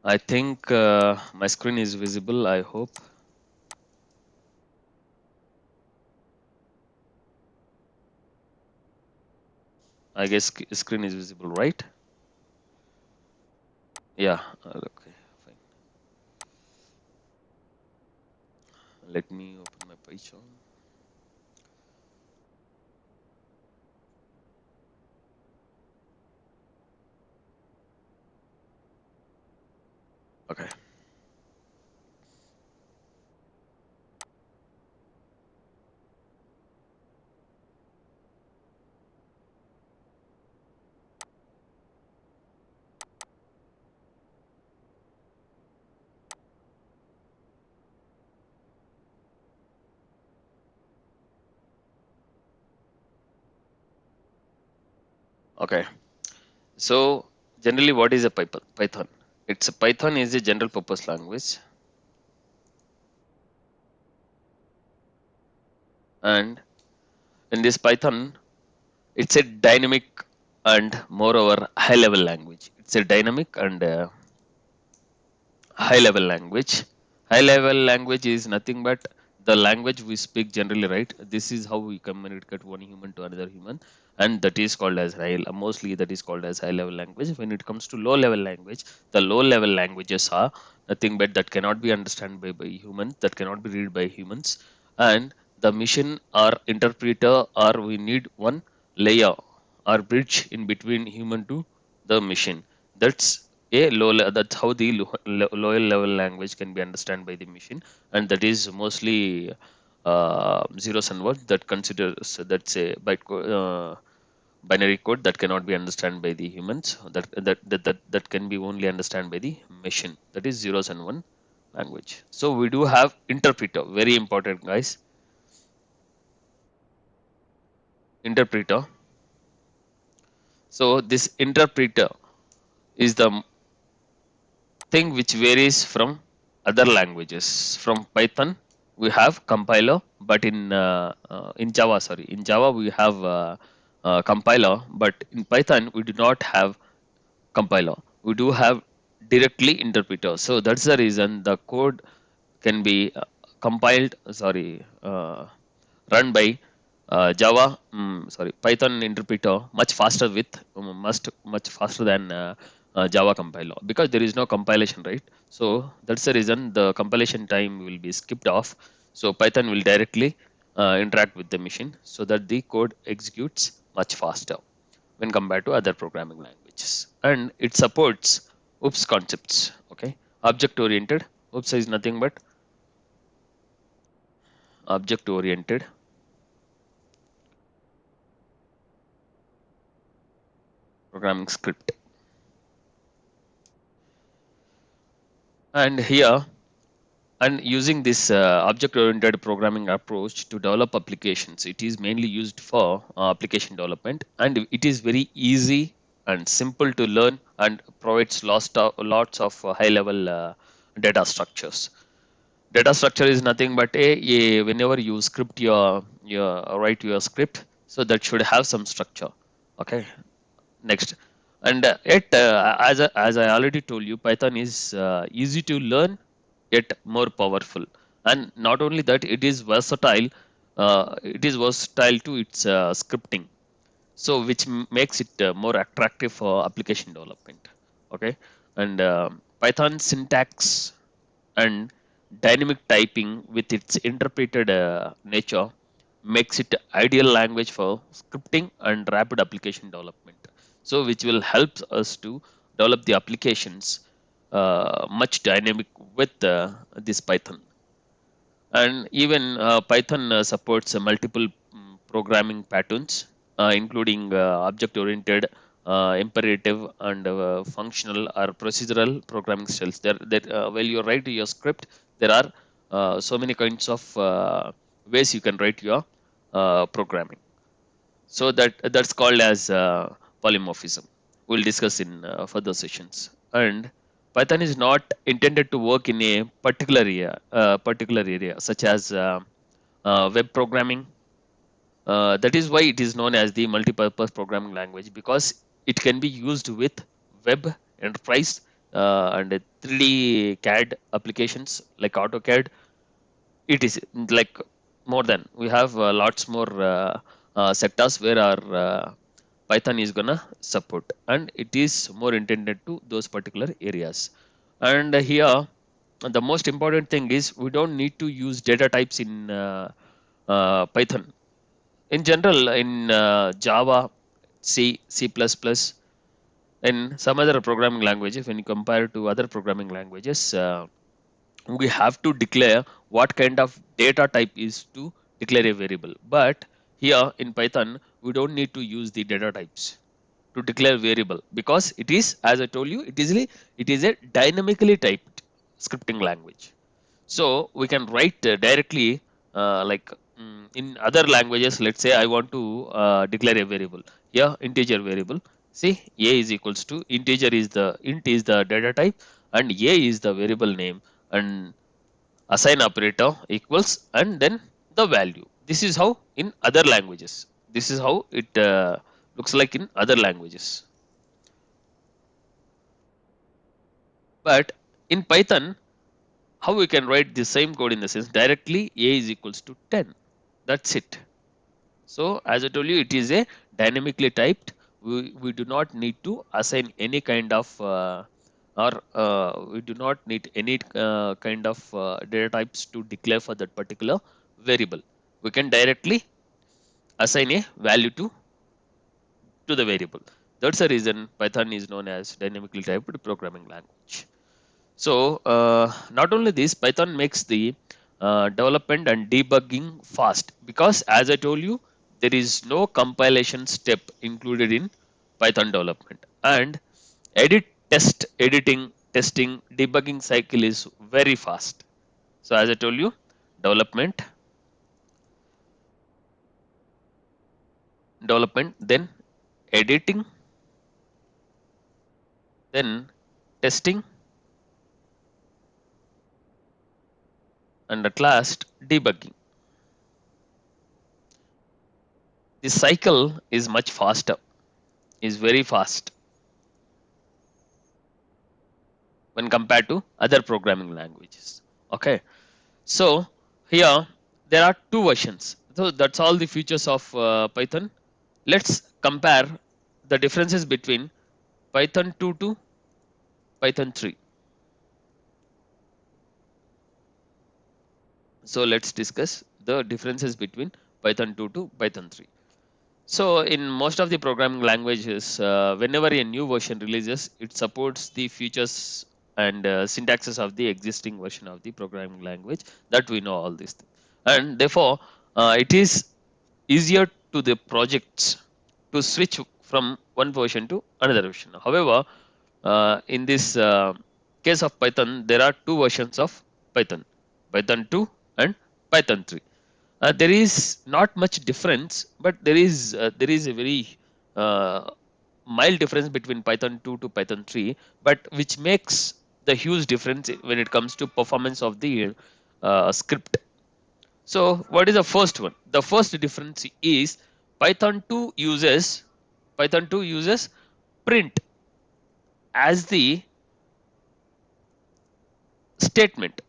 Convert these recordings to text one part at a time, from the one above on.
I think my screen is visible. I hope. I guess screen is visible, right? Yeah. Okay. Fine. Let me open my Python. Okay. Okay. So generally, what is a Python? It's a Python is a general purpose language, and in this Python, it's a dynamic and moreover high level language. It's a dynamic and high level language. High level language is nothing but the language we speak generally, right? This is how we communicate one human to another human, and that is called as mostly that is called as high level language. When it comes to low level language, the low level languages are nothing but that cannot be understood by humans, that cannot be read by humans, and the machine or interpreter, or we need one layer or bridge in between human to the machine. That's that's how the lower level language can be understood by the machine, and that is mostly zeros and ones that considers that's a binary code that cannot be understood by the humans, that can be only understood by the machine. That is zeros and one language. So we do have interpreter, very important guys. Interpreter. So this interpreter is the thing which varies from other languages. From Python, we have compiler, but in Java, sorry, in Java we have compiler, but in Python we do not have compiler. We do have directly interpreter. So that's the reason the code can be compiled, run by Java, Python interpreter much faster with much faster than Java compiler, because there is no compilation, right? So that's the reason the compilation time will be skipped off. So Python will directly interact with the machine so that the code executes much faster when compared to other programming languages, and it supports OOPS concepts. Okay, object oriented. OOPS is nothing but object oriented programming script. And here, and using this object oriented programming approach to develop applications, it is mainly used for application development, and it is very easy and simple to learn, and provides lots of high level data structures. Data structure is nothing but whenever you script your write your script, so that should have some structure. Okay, next. And as I already told you, Python is easy to learn, yet more powerful. And not only that, it is versatile. It is versatile to its scripting, so which makes it more attractive for application development. Okay, and Python syntax and dynamic typing with its interpreted nature makes it ideal language for scripting and rapid application development, so which will help us to develop the applications much dynamic with this Python. And even Python supports multiple programming patterns, including object oriented, imperative, and functional or procedural programming styles. While you write your script, there are so many kinds of ways you can write your programming. So that's called as polymorphism. We'll discuss in further sessions. And Python is not intended to work in a particular area such as web programming. That is why it is known as the multi-purpose programming language, because it can be used with web, enterprise, and 3D CAD applications like AutoCAD. It is like more than we have lots more sectors where our Python is gonna support, and it is more intended to those particular areas. And here, the most important thing is we don't need to use data types in Python. In general, in Java, C, C++, and some other programming languages, when you compare to other programming languages, we have to declare what kind of data type is to declare a variable. But here in Python, we don't need to use the data types to declare variable, because it is, as I told you, it is a dynamically typed scripting language. So we can write directly, like in other languages. Let's say I want to declare a variable. Here, integer variable. See, a is equals to integer is the int is the data type, and a is the variable name, and assign operator equals and then the value. This is how in other languages. This is how it looks like in other languages. But in Python, how we can write the same code in the sense directly a is equals to 10. That's it. So as I told you, it is a dynamically typed. We do not need to assign any kind of or we do not need any kind of data types to declare for that particular variable. We can directly assign a value to the variable. That's the reason Python is known as dynamically typed programming language. So not only this, Python makes the development and debugging fast, because as I told you, there is no compilation step included in Python development, and editing, testing, debugging cycle is very fast. So as I told you, development, then editing, then testing, and at last debugging. The cycle is much faster, is very fast when compared to other programming languages. Okay, so here there are two versions. So that's all the features of Python. Let's compare the differences between Python 2 to Python 3. So let's discuss the differences between Python 2 to Python 3. So in most of the programming languages, whenever a new version releases, it supports the features and syntaxes of the existing version of the programming language. That we know all these things, and therefore it is easier to the projects to switch from one version to another version. However, in this case of Python, there are two versions of Python: Python 2 and Python 3. There is not much difference, but there is a very uh, mild difference between Python 2 to Python 3, but which makes the huge difference when it comes to performance of the script. So what is the first one? The first difference is Python 2 uses Python 2 uses print as the statement.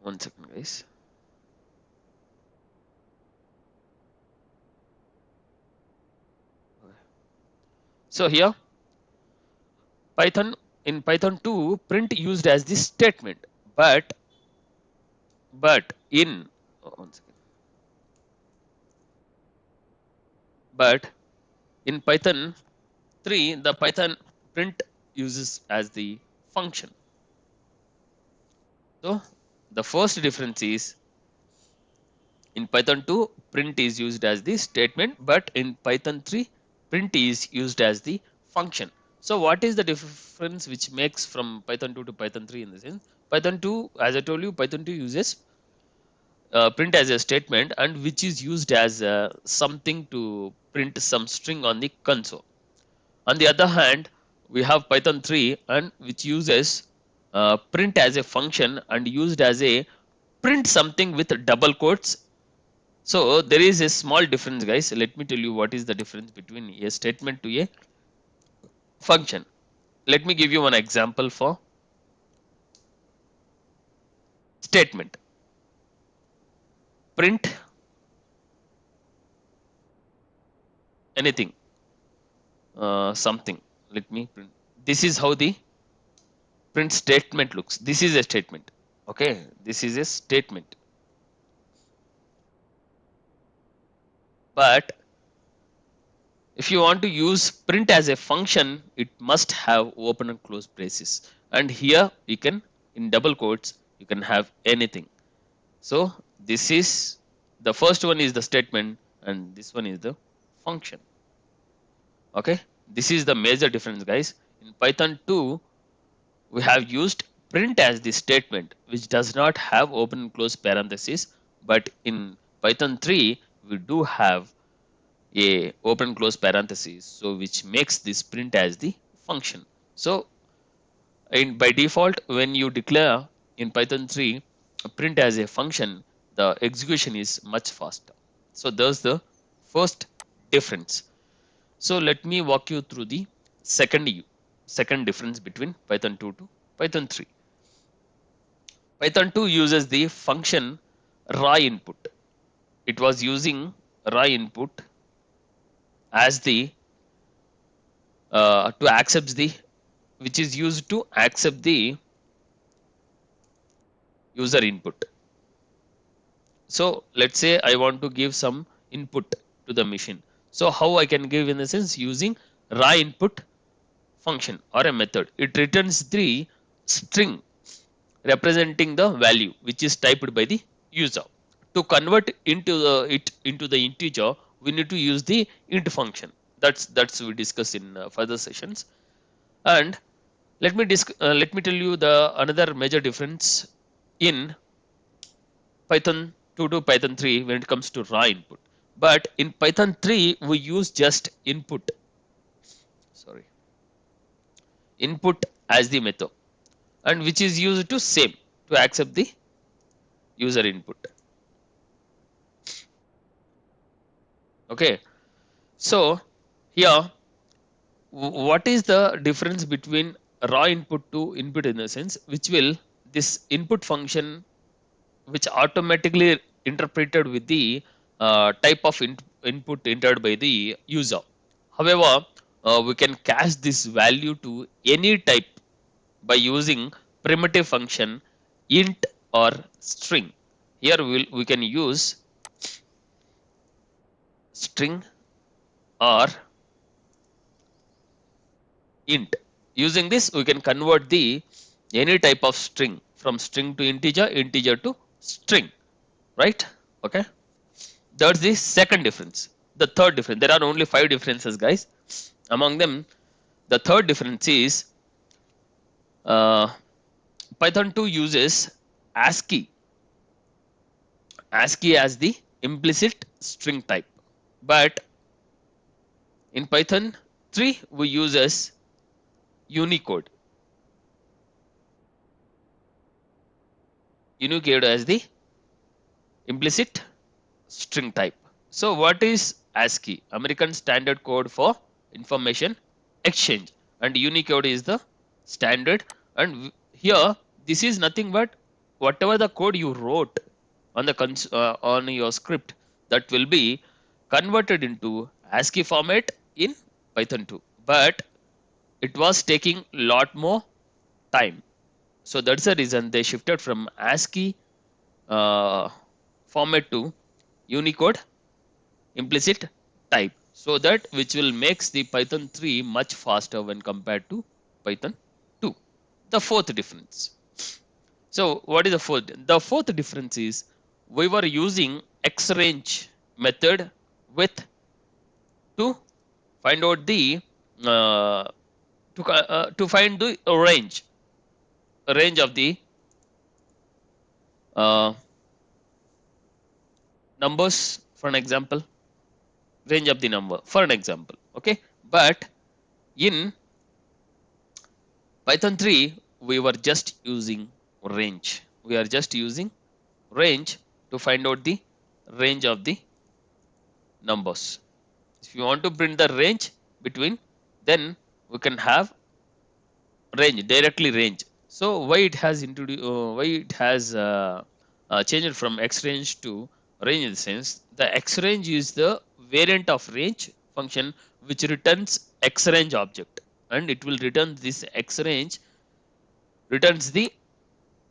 One second, guys. So here Python in Python 2, print used as the statement, but in one second, but in Python 3, the Python print uses as the function. So the first difference is in Python 2, print is used as the statement, but in Python 3, print is used as the function. So what is the difference which makes from Python 2 to Python 3 in this sense? Python 2, as I told you, Python 2 uses print as a statement, and which is used as something to print some string on the console. On the other hand, we have Python 3, and which uses print as a function and used as a print something with double quotes. So there is a small difference, guys. Let me tell you what is the difference between a statement to a function. let me give you one example for statement. Print anything, something. Let me print. This is how the print statement looks. This is a statement. Okay, this is a statement. But if you want to use print as a function, it must have open and close braces. And here you can, in double quotes, you can have anything. So this is, the first one is the statement and this one is the function. Okay, this is the major difference, guys. In Python 2, we have used print as the statement which does not have open and close parentheses, but in Python 3 we do have a open close parentheses, so which makes this print as the function. So in by default, when you declare in Python 3 a print as a function, the execution is much faster. So there's the first difference. So let me walk you through the second difference between Python 2 to Python 3. Python 2 uses the function raw input. It was using raw input as the to accept the, which is used to accept the user input. So let's say I want to give some input to the machine. So how I can give, in the sense, using raw input function or a method. It returns the string representing the value which is typed by the user. To convert it into the integer, we need to use the int function. That's we discuss in further sessions. And let me tell you the another major difference in Python 2 to Python 3 when it comes to raw input. But in Python 3 we use just sorry input as the method, and which is used to same to accept the user input. Okay, so here what is the difference between raw input to input, in the sense which will this input function which automatically interpreted with the type of input entered by the user. However, we can cache this value to any type by using primitive function int or string. Here we can use string or int. Using this, we can convert the any type of string from string to integer, integer to string, right? Okay, that's the second difference. The third difference, there are only 5 differences, guys. Among them, the third difference is uh, Python 2 uses ASCII, ASCII as the implicit string type, but in Python 3 we uses Unicode, Unicode as the implicit string type. So what is ASCII? American Standard Code for Information Exchange, and Unicode is the standard. And here this is nothing but whatever the code you wrote on the on your script, that will be converted into ASCII format in Python 2. But it was taking lot more time. So that's the reason they shifted from ASCII uh, format to Unicode implicit type, so that which will makes the Python 3 much faster when compared to Python 2. The fourth difference. So what is the fourth? The fourth difference is we were using xrange method with to find out the uh, to find the range of the uh, numbers, for an example, range of the number for an example. Okay, but in Python 3, we were just using range. We are just using range to find out the range of the numbers. If you want to print the range between, then we can have range, directly range. So why it has introduced, why it has changed from x range to range, in the sense the x range is the variant of range function which returns x range object, and it will return this x range, returns the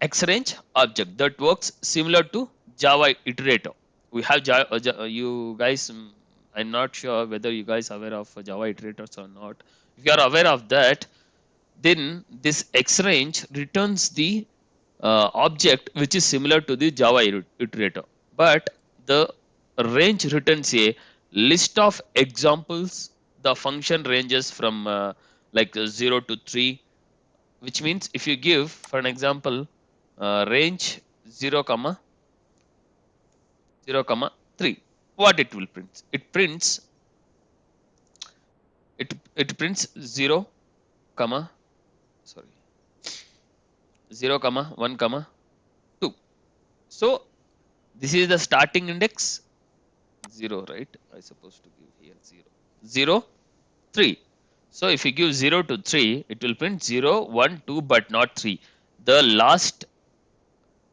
x range object that works similar to Java iterator. We have you guys, I'm not sure whether you guys are aware of Java iterators or not. If you are aware of that, then this X range returns the object which is similar to the Java iterator. But the range returns a list of examples. The function ranges from like 0 to 3, which means if you give, for an example, range 0 comma 0 comma 3, what it will print? It prints 0 comma, sorry, 0 comma 1 comma 2. So this is the starting index 0, right? I supposed to give here 0 0 3. So if you give 0 to 3, it will print 0 1 2 but not 3. The last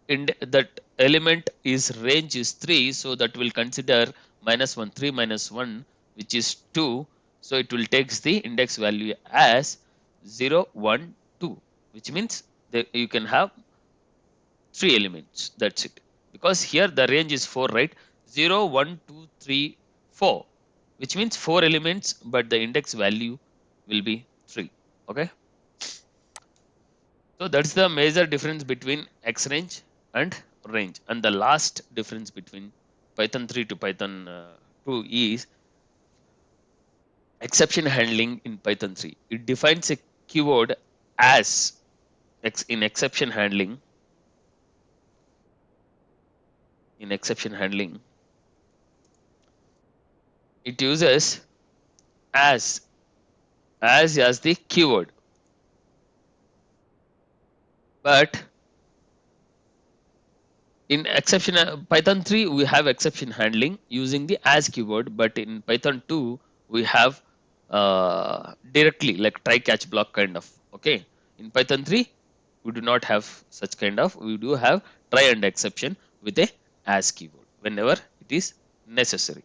that element is range is 3, so that will consider minus 1 3 minus 1, which is 2. So it will takes the index value as 0 1 2, which means that you can have 3 elements, that's it. Because here the range is 4, right? 0 1 2 3 4, which means 4 elements, but the index value will be 3. Okay, so that's the major difference between X range and range. And the last difference between Python 3 to Python 2 is exception handling. In Python 3, it defines a keyword as in exception handling. In exception handling, it uses as as the keyword. But in exception Python 3, we have exception handling using the as keyword, but in Python 2 we have directly like try catch block kind of. Okay, in Python 3 we do not have such kind of, we do have try and exception with a as keyword whenever it is necessary.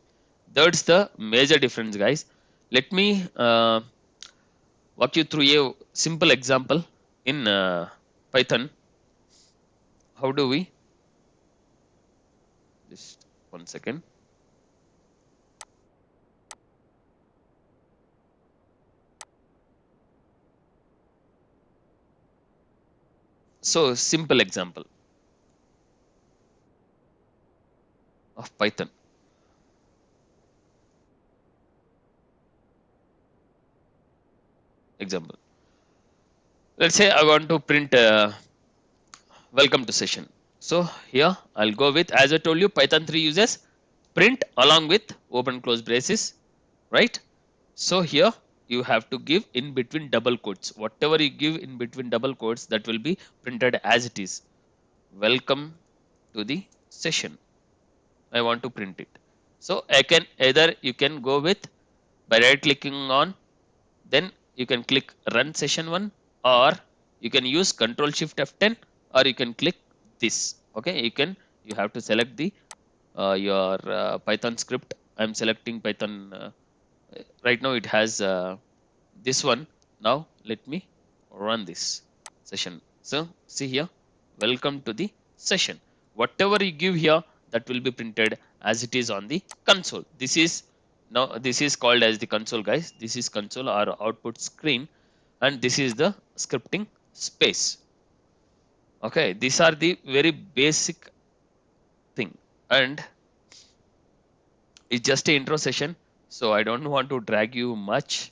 That's the major difference, guys. Let me walk you through a simple example in Python. How do we, just 1 second. So simple example of Python. Example. Let's say I want to print welcome to session. So here I'll go with, as I told you, Python 3 uses print along with open close braces, right? So here you have to give in between double quotes. Whatever you give in between double quotes, that will be printed as it is. Welcome to the session. I want to print it. So I can either, you can go with by right clicking on, then you can click run session 1, or you can use control shift F10, or you can click this. Okay, you have to select the your Python script. I'm selecting Python right now. It has this one. Now let me run this session. So see here, welcome to the session. Whatever you give here, that will be printed as it is on the console. This is, now this is called as the console, guys. This is console or output screen, and this is the scripting space. Okay, these are the very basic thing, and it's just an intro session, so I don't want to drag you much.